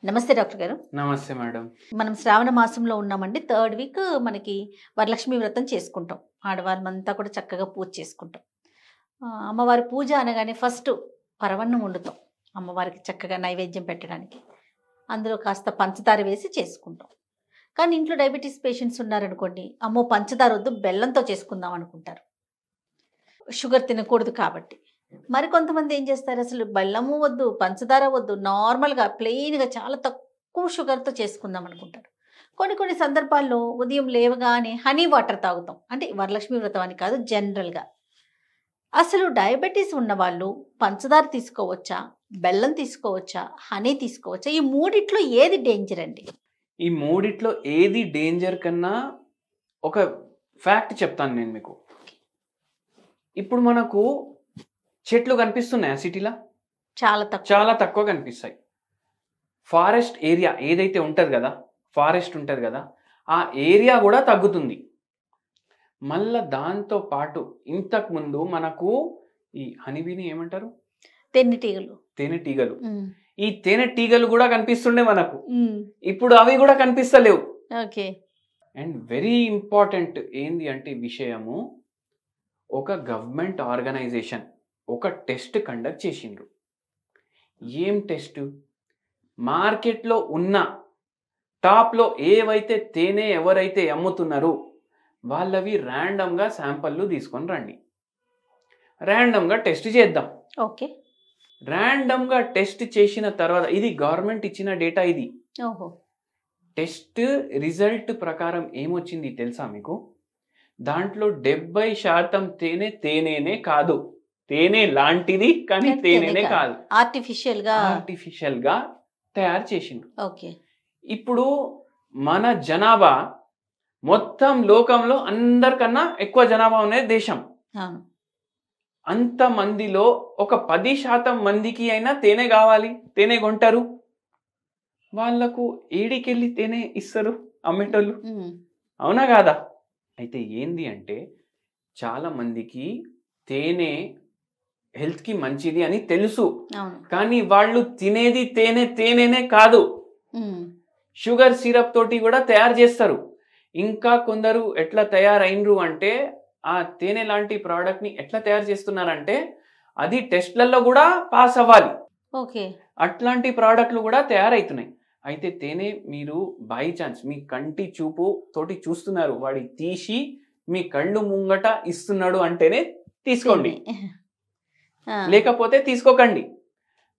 నమస్తే డాక్టర్ గారు. నమస్తే మేడం. మనం శ్రావణ మాసంలో ఉన్నామండి. థర్డ్ వీక్ మనకి వరలక్ష్మి వ్రతం చేసుకుంటాం. ఆడవాళ్ళమంతా కూడా చక్కగా పూజ చేసుకుంటాం. అమ్మవారి పూజ అనగానే ఫస్ట్ పరవన్నం వండుతాం. అమ్మవారికి చక్కగా నైవేద్యం పెట్టడానికి. అందులో కాస్త పంచదార వేసి చేసుకుంటాం. కానీ ఇంట్లో డయాబెటీస్ పేషెంట్స్ ఉన్నారనుకోండి, అమ్మో పంచదార వద్దు బెల్లంతో చేసుకుందాం అనుకుంటారు. షుగర్ తినకూడదు కాబట్టి. మరికొంతమంది ఏం చేస్తారు, అసలు బెల్లము వద్దు, పంచదార వద్దు, నార్మల్‌గా ప్లెయిన్‌గా చాలా తక్కువ షుగర్‌తో చేసుకుందాం అనుకుంటారు. కొన్ని కొన్ని సందర్భాల్లో ఉదయం లేవగానే హనీ వాటర్ తాగుతాం. అంటే వరలక్ష్మి వ్రతం అని కాదు, జనరల్‌గా. అసలు డయాబెటీస్ ఉన్నవాళ్ళు పంచదార తీసుకోవచ్చా? బెల్లం తీసుకోవచ్చా? హనీ తీసుకోవచ్చా? ఈ మూడిట్లో ఏది డేంజర్ అండి? ఈ మూడిట్లో ఏది డేంజర్ కన్నా ఒక ఫ్యాక్ట్ చెప్తాను నేను మీకు. ఇప్పుడు మనకు చెట్లు కనిపిస్తున్నాయా సిటీలో? చాలా తక్కువ కనిపిస్తాయి. ఫారెస్ట్ ఏరియా ఏదైతే ఉంటుంది కదా, ఫారెస్ట్ ఉంటుంది కదా, ఆ ఏరియా కూడా తగ్గుతుంది. మళ్ళా దాంతో పాటు ఇంతకుముందు మనకు ఈ హనీబీని ఏమంటారు? తేనెటీగలు. ఈ తేనెటీగలు కూడా కనిపిస్తుండే మనకు. ఇప్పుడు అవి కూడా కనిపిస్తలేవు. ఓకే. అండ్ వెరీ ఇంపార్టెంట్ ఏంది అంటే విషయము, ఒక గవర్నమెంట్ ఆర్గనైజేషన్ ఒక టెస్ట్ కండక్ట్ చేసిండ్రు. ఏం టెస్ట్? మార్కెట్లో ఉన్న టాప్లో ఏవైతే తేనె ఎవరైతే అమ్ముతున్నారో వాళ్ళవి ర్యాండమ్గా శాంపల్లు తీసుకొని రండి, ర్యాండమ్గా టెస్ట్ చేద్దాం. ఓకే. ర్యాండమ్గా టెస్ట్ చేసిన తర్వాత, ఇది గవర్నమెంట్ ఇచ్చిన డేటా, ఇది ఓహో. టెస్ట్ రిజల్ట్ ప్రకారం ఏమొచ్చింది తెలుసా మీకు? దాంట్లో 70% తేనెనే కాదు, తేనె లాంటిది కానీ తేనెనే కాదు, ఆర్టిఫిషియల్ గా తయారు చేసిండ్రు. ఓకే. ఇప్పుడు మన జనాభా మొత్తం లోకంలో అందరికన్నా ఎక్కువ జనాభా ఉన్న దేశం. అంత మందిలో ఒక 10% మందికి అయినా తేనె కావాలి, తేనె కొంటారు. వాళ్లకు ఏడికెళ్ళి తేనె ఇస్తారు అమ్మేటోళ్ళు? అవునా కాదా? అయితే ఏంది అంటే, చాలా మందికి తేనె హెల్త్కి మంచిది అని తెలుసు, కానీ వాళ్ళు తినేది తేనెనే కాదు, షుగర్ సిరప్ తోటి కూడా తయారు చేస్తారు. ఇంకా కొందరు ఎట్లా తయారైనరు అంటే, ఆ తేనె లాంటి ప్రోడక్ట్ని ఎట్లా తయారు చేస్తున్నారంటే, అది టెస్ట్లలో కూడా పాస్ అవ్వాలి. ఓకే. అట్లాంటి ప్రోడక్ట్లు కూడా తయారవుతున్నాయి. అయితే తేనె మీరు బై ఛాన్స్ మీ కంటి చూపు తోటి చూస్తున్నారు, వాడి తీసి మీ కళ్ళు ముంగట ఇస్తున్నాడు అంటేనే తీసుకోండి, లేకపోతే తీసుకోకండి.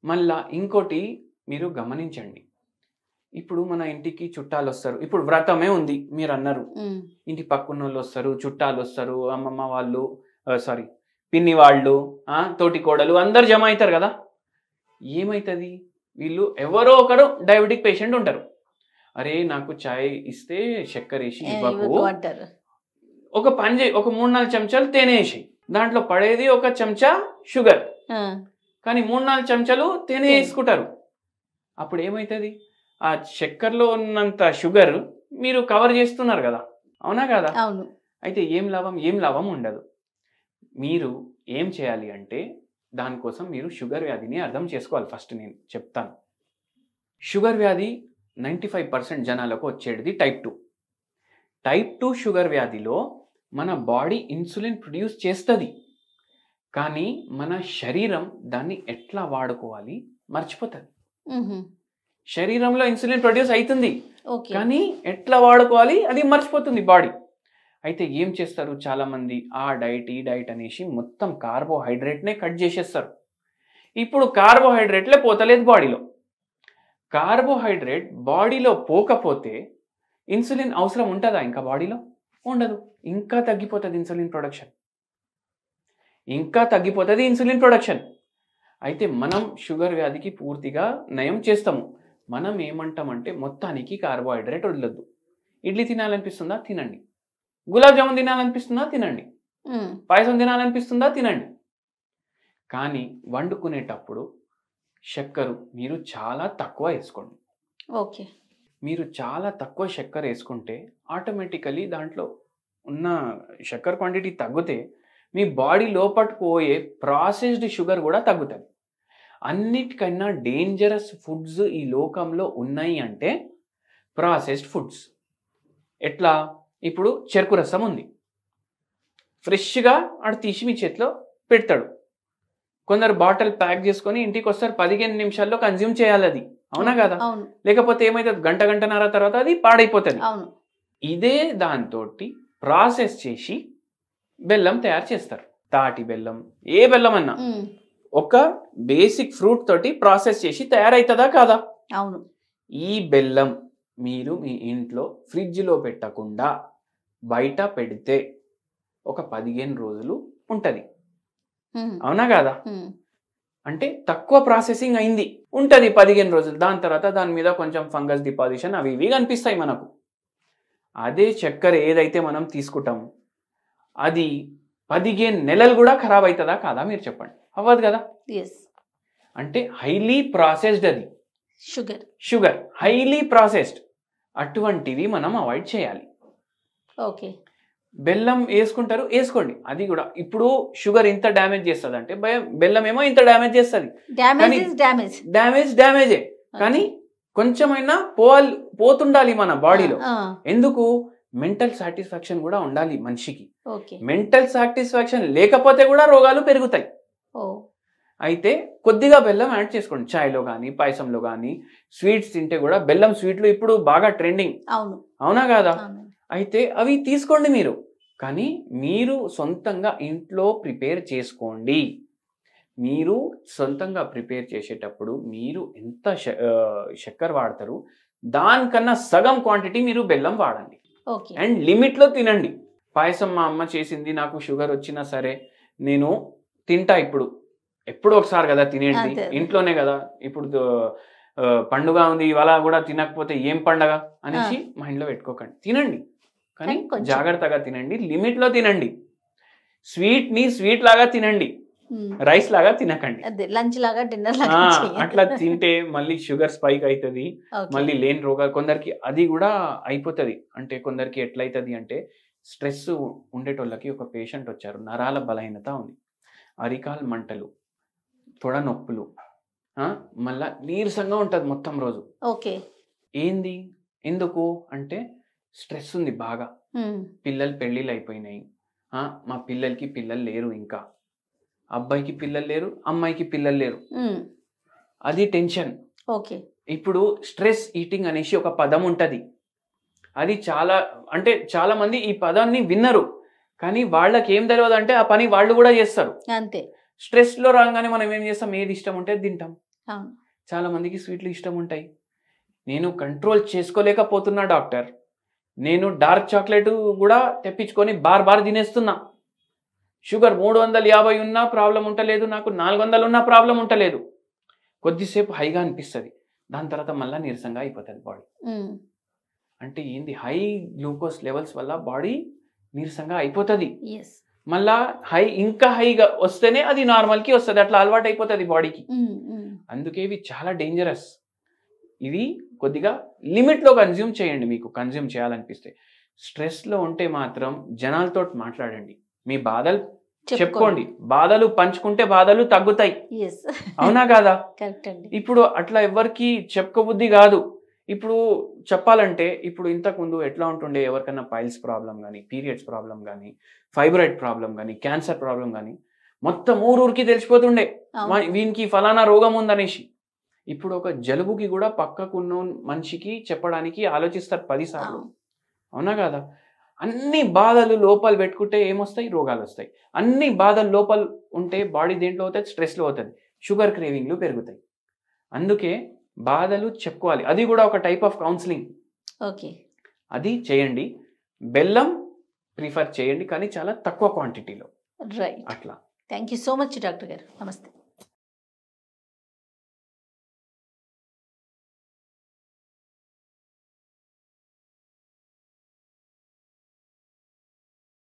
మళ్ళా ఇంకోటి మీరు గమనించండి, ఇప్పుడు మన ఇంటికి చుట్టాలు వస్తారు. ఇప్పుడు వ్రతమే ఉంది మీరు అన్నారు, ఇంటి పక్కన వాళ్ళు వస్తారు, చుట్టాలు వస్తారు, అమ్మమ్మ వాళ్ళు, పిన్ని వాళ్ళు, తోటి కోడలు అందరు జమ అవుతారు కదా. ఏమవుతుంది, వీళ్ళు ఎవరో ఒకరు డయాబెటిక్ పేషెంట్ ఉంటారు. అరే నాకు చాయ్ ఇస్తే చక్కెర వేసి ఇవ్వకు, ఒక పని చేయి, ఒక 3-4 చెంచాలు తేనె వేసి, దాంట్లో పడేది ఒక చెంచా షుగర్, కానీ 3-4 చెంచాలు తేనె వేసుకుంటారు. అప్పుడు ఏమవుతుంది, ఆ చక్కెరలో ఉన్నంత షుగర్ మీరు కవర్ చేస్తున్నారు కదా, అవునా కదా? అవును. అయితే ఏం లాభం ఉండదు. మీరు ఏం చేయాలి అంటే, దానికోసం మీరు షుగర్ వ్యాధిని అర్థం చేసుకోవాలి. ఫస్ట్ నేను చెప్తాను, షుగర్ వ్యాధి 95% జనాలకు వచ్చేది టైప్ 2. టైప్ 2 షుగర్ వ్యాధిలో మన బాడీ ఇన్సులిన్ ప్రొడ్యూస్ చేస్తుంది, కానీ మన శరీరం దాన్ని ఎట్లా వాడుకోవాలి మర్చిపోతుంది. శరీరంలో ఇన్సులిన్ ప్రొడ్యూస్ అవుతుంది, కానీ ఎట్లా వాడుకోవాలి అది మర్చిపోతుంది బాడీ. అయితే ఏం చేస్తారు చాలా మంది, ఆ డైట్ ఈ డైట్ అనేసి మొత్తం కార్బోహైడ్రేట్నే కట్ చేసేస్తారు. ఇప్పుడు కార్బోహైడ్రేట్లే పోతలేదు బాడీలో. కార్బోహైడ్రేట్ బాడీలో పోకపోతే ఇన్సులిన్ అవసరం ఉంటుందా ఇంకా బాడీలో? ఉండదు. ఇంకా తగ్గిపోతుంది ఇన్సులిన్ ప్రొడక్షన్. అయితే మనం షుగర్ వ్యాధికి పూర్తిగా నయం చేస్తాము. మనం ఏమంటామంటే, మొత్తానికి కార్బోహైడ్రేట్ వదలొద్దు. ఇడ్లీ తినాలనిపిస్తుందా తినండి, గులాబ్ జామున్ తినాలనిపిస్తుందా తినండి, పాయసం తినాలనిపిస్తుందా తినండి, కానీ వండుకునేటప్పుడు చక్కెర మీరు చాలా తక్కువ వేసుకోండి. ఓకే. మీరు చాలా తక్కువ చక్కెర వేసుకుంటే ఆటోమేటికలీ దాంట్లో ఉన్న చక్కెర క్వాంటిటీ తగ్గితే మీ బాడీ లోపలికి పోయే ప్రాసెస్డ్ షుగర్ కూడా తగ్గుతుంది. అన్నిటికన్నా డేంజరస్ ఫుడ్స్ ఈ లోకంలో ఉన్నాయి అంటే ప్రాసెస్డ్ ఫుడ్స్. ఎట్లా? ఇప్పుడు చెరుకు రసం ఉంది, ఫ్రెష్గా ఆడు తీసి మీ చేతిలో పెడతాడు. కొందరు బాటిల్ ప్యాక్ చేసుకొని ఇంటికి వస్తారు, 15 నిమిషాల్లో కన్జ్యూమ్ చేయాలి అది. అవునా కదా? లేకపోతే ఏమైతుంది, గంటన్నర తర్వాత అది పాడైపోతుంది. ఇదే దాంతో ప్రాసెస్ చేసి బెల్లం తయారు చేస్తారు. తాటి బెల్లం, ఏ బెల్లం అన్నా ఒక బేసిక్ ఫ్రూట్ తోటి ప్రాసెస్ చేసి తయారైతుందా కాదా? అవును. ఈ బెల్లం మీరు మీ ఇంట్లో ఫ్రిడ్జ్లో పెట్టకుండా బయట పెడితే ఒక 15 రోజులు ఉంటుంది. అవునా కాదా? అంటే తక్కువ ప్రాసెసింగ్ అయింది ఉంటుంది 15 రోజులు. దాని తర్వాత దాని మీద కొంచెం ఫంగస్ డిపాజిషన్ అవి ఇవి కనిపిస్తాయి మనకు. అదే చక్కెర ఏదైతే మనం తీసుకుంటాము అది 15 నెలలు కూడా ఖరాబ్ అవుతుందా కాదా? మీరు చెప్పండి. అవ్వదు కదా? అంటే హైలీ ప్రాసెస్డ్, అది షుగర్ హైలీ ప్రాసెస్డ్. అటువంటివి మనం అవాయిడ్ చేయాలి. ఓకే. బెల్లం వేసుకుంటారు, వేసుకోండి, అది కూడా. ఇప్పుడు షుగర్ ఇంత డ్యామేజ్ చేస్తుంది అంటే బెల్లం ఏమో ఇంత డ్యామేజ్ చేస్తుంది. డ్యామేజే, కానీ కొంచెమైనా పోతుండాలి మన బాడీలో. ఎందుకు? మెంటల్ సాటిస్ఫాక్షన్ కూడా ఉండాలి మనిషికి. మెంటల్ సాటిస్ఫాక్షన్ లేకపోతే కూడా రోగాలు పెరుగుతాయి. అయితే కొద్దిగా బెల్లం యాడ్ చేసుకోండి, చాయ్లో కానీ పాయసంలో కానీ. స్వీట్స్ తింటే కూడా బెల్లం స్వీట్లు ఇప్పుడు బాగా ట్రెండింగ్. అవునా కాదా? అయితే అవి తీసుకోండి మీరు, కానీ మీరు సొంతంగా ఇంట్లో ప్రిపేర్ చేసుకోండి. మీరు సొంతంగా ప్రిపేర్ చేసేటప్పుడు మీరు ఎంత చక్కెర వాడతారు దానికన్నా సగం క్వాంటిటీ మీరు బెల్లం వాడండి. అండ్ లిమిట్లో తినండి. పాయసం మా అమ్మ చేసింది, నాకు షుగర్ వచ్చినా సరే నేను తింటా. ఇప్పుడు ఎప్పుడో ఒకసారి కదా తినేది, ఇంట్లోనే కదా. ఇప్పుడు పండుగ ఉంది ఇవాళ కూడా తినకపోతే ఏం పండగ అనేసి మైండ్లో పెట్టుకోకండి. తినండి, కానీ జాగ్రత్తగా తినండి, లిమిట్లో తినండి. స్వీట్ని స్వీట్ లాగా తినండి, రైస్ లాగా తినకండి. లంచ్ లాగా, డిన్నర్ అట్లా తింటే మళ్ళీ షుగర్ స్పైక్ అవుతుంది, మళ్ళీ లేని రోగాలు కొందరికి అది కూడా అయిపోతుంది. అంటే కొందరికి ఎట్లయితుంది అంటే, స్ట్రెస్ ఉండేటోళ్ళకి ఒక పేషెంట్ వచ్చారు, నరాల బలహీనత ఉంది, అరికాల్ మంటలు, తొడ నొప్పులు, మళ్ళా నీరసంగా ఉంటుంది మొత్తం రోజు. ఏంది ఎందుకు అంటే స్ట్రెస్ ఉంది బాగా. పిల్లలు పెళ్ళిళ్ళు అయిపోయినాయి, మా పిల్లలకి పిల్లలు లేరు, ఇంకా అబ్బాయికి పిల్లలు లేరు, అమ్మాయికి పిల్లలు లేరు, అది టెన్షన్. ఇప్పుడు స్ట్రెస్ ఈటింగ్ అనేసి ఒక పదం ఉంటుంది. అది చాలా మంది ఈ పదాన్ని విన్నరు, కానీ వాళ్ళకి ఏం తెలియదు అంటే ఆ పని వాళ్ళు కూడా చేస్తారు. అంతే. స్ట్రెస్ లో రాగానే మనం ఏం చేస్తాం, ఏది ఇష్టం ఉంటే తింటాం. చాలా మందికి స్వీట్లు ఇష్టం ఉంటాయి. నేను కంట్రోల్ చేసుకోలేకపోతున్నా డాక్టర్, నేను డార్క్ చాక్లెట్ కూడా తెప్పించుకొని బార్ తినేస్తున్నా. షుగర్ 350 ఉన్నా ప్రాబ్లం ఉంటలేదు, నాకు 400 ఉన్నా ప్రాబ్లం ఉంటలేదు. కొద్దిసేపు హైగా అనిపిస్తుంది, దాని తర్వాత మళ్ళీ నీరసంగా అయిపోతుంది బాడీ. అంటే ఏంది, హై గ్లూకోజ్ లెవెల్స్ వల్ల బాడీ నీరసంగా అయిపోతుంది. మళ్ళా ఇంకా హైగా వస్తేనే అది నార్మల్కి వస్తుంది, అట్లా అలవాటు అయిపోతుంది బాడీకి. అందుకే ఇవి చాలా డేంజరస్. ఇవి కొద్దిగా లిమిట్లో కన్జ్యూమ్ చేయండి, మీకు కన్జ్యూమ్ చేయాలనిపిస్తే. స్ట్రెస్లో ఉంటే మాత్రం జనాలతో మాట్లాడండి, మీ బాధలు చెప్పుకోండి. బాధలు పంచుకుంటే బాధలు తగ్గుతాయి. అవునా కాదా? ఇప్పుడు అట్లా ఎవరికి చెప్పుకోబుద్ధి కాదు. ఇప్పుడు చెప్పాలంటే, ఇప్పుడు ఇంతకుముందు ఎట్లా ఉంటుండే, ఎవరికైనా పైల్స్ ప్రాబ్లం కానీ, పీరియడ్స్ ప్రాబ్లం కానీ, ఫైబ్రాయిడ్ ప్రాబ్లం కానీ, క్యాన్సర్ ప్రాబ్లం కానీ, మొత్తం ఊరికి తెలిసిపోతుండే వీనికి ఫలానా రోగం ఉందనేసి. ఇప్పుడు ఒక జలుబుకి కూడా పక్కకున్న మనిషికి చెప్పడానికి ఆలోచిస్తారు 10 సార్లు. అవునా కాదా? అన్ని బాధలు లోపాలు పెట్టుకుంటే ఏమొస్తాయి, రోగాలు వస్తాయి. అన్ని బాధలు లోపాలు ఉంటే బాడీ దేంట్లో అవుతుంది, స్ట్రెస్లో అవుతుంది, షుగర్ క్రేవింగ్లు పెరుగుతాయి. అందుకే బాధలు చెప్పుకోవాలి, అది కూడా ఒక టైప్ ఆఫ్ కౌన్సిలింగ్. అది చేయండి. బెల్లం ప్రిఫర్ చేయండి, కానీ చాలా తక్కువ క్వాంటిటీలో. రైట్. అట్లా. Thank you so much doctor గారు. నమస్తే.